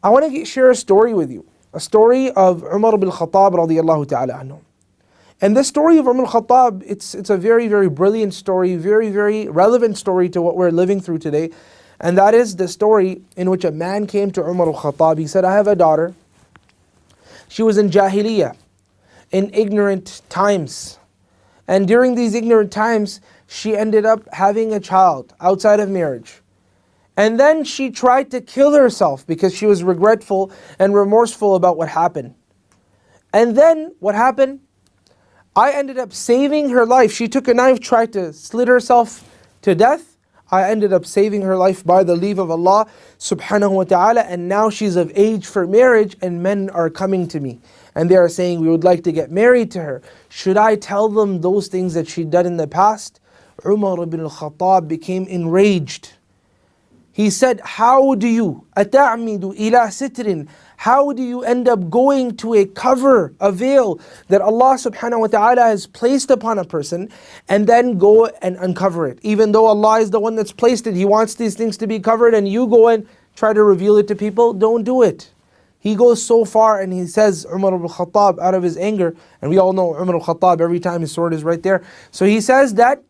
I want to share a story with you. A story of Umar ibn Khattab radiyallahu ta'ala anhu. And this story of Umar al-Khattab, it's a very, very brilliant story, very, very relevant story to what we're living through today. And that is the story in which a man came to Umar al-Khattab. He said, I have a daughter. She was in Jahiliyyah, in ignorant times. And during these ignorant times, she ended up having a child outside of marriage. And then she tried to kill herself because she was regretful and remorseful about what happened. And then what happened? I ended up saving her life. She took a knife, tried to slit herself to death. I ended up saving her life by the leave of Allah subhanahu wa ta'ala. And now she's of age for marriage and men are coming to me. And they are saying, we would like to get married to her. Should I tell them those things that she'd done in the past? Umar ibn al-Khattab became enraged. He said, how do you, أَتَعْمِدُ إِلَى سِتْرٍ, how do you end up going to a cover, a veil that Allah subhanahu wa ta'ala has placed upon a person and then go and uncover it? Even though Allah is the one that's placed it, He wants these things to be covered and you go and try to reveal it to people, don't do it. He goes so far and he says, Umar ibn Khattab, out of his anger, and we all know Umar ibn Khattab, every time his sword is right there. So he says that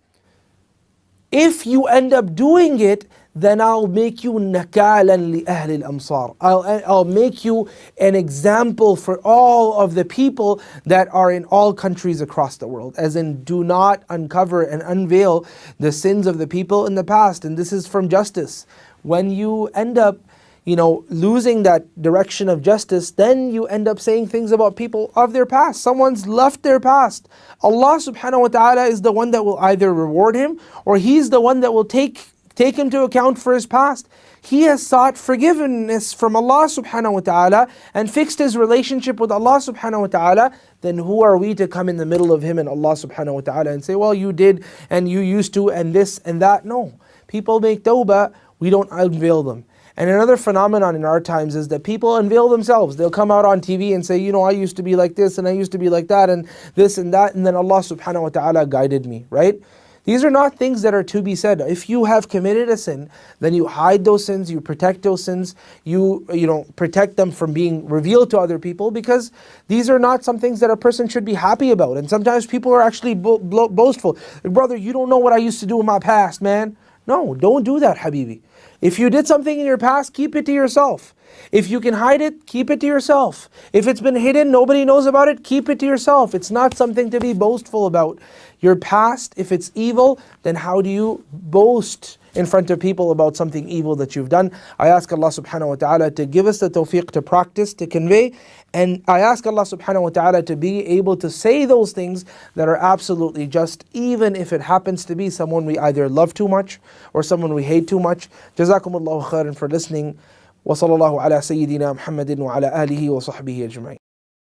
if you end up doing it, then I'll make you nakalan li ahli al-amsar. I'll make you an example for all of the people that are in all countries across the world. As in, do not uncover and unveil the sins of the people in the past. And this is from justice. When you end up, losing that direction of justice, then you end up saying things about people of their past. Someone's left their past. Allah subhanahu wa ta'ala is the one that will either reward him or He's the one that will take him to account for his past. He has sought forgiveness from Allah subhanahu wa ta'ala and fixed his relationship with Allah subhanahu wa ta'ala. Then who are we to come in the middle of him and Allah subhanahu wa ta'ala and say, well, you did and you used to and this and that? No. People make tawbah, we don't unveil them. And another phenomenon in our times is that people unveil themselves. They'll come out on TV and say, I used to be like this and I used to be like that and this and that, and then Allah subhanahu wa ta'ala guided me, right? These are not things that are to be said. If you have committed a sin, then you hide those sins, you protect those sins, you protect them from being revealed to other people, because these are not some things that a person should be happy about. And sometimes people are actually boastful. Like, brother, you don't know what I used to do in my past, man. No, don't do that, Habibi. If you did something in your past, keep it to yourself. If you can hide it, keep it to yourself. If it's been hidden, nobody knows about it, keep it to yourself. It's not something to be boastful about. Your past, if it's evil, then how do you boast in front of people about something evil that you've done? I ask Allah subhanahu wa ta'ala to give us the tawfiq to practice, to convey. And I ask Allah subhanahu wa ta'ala to be able to say those things that are absolutely just, even if it happens to be someone we either love too much or someone we hate too much. Jazakumullahu khairan for listening. وصلى الله على سيدنا محمد وعلى آله وصحبه أجمعين.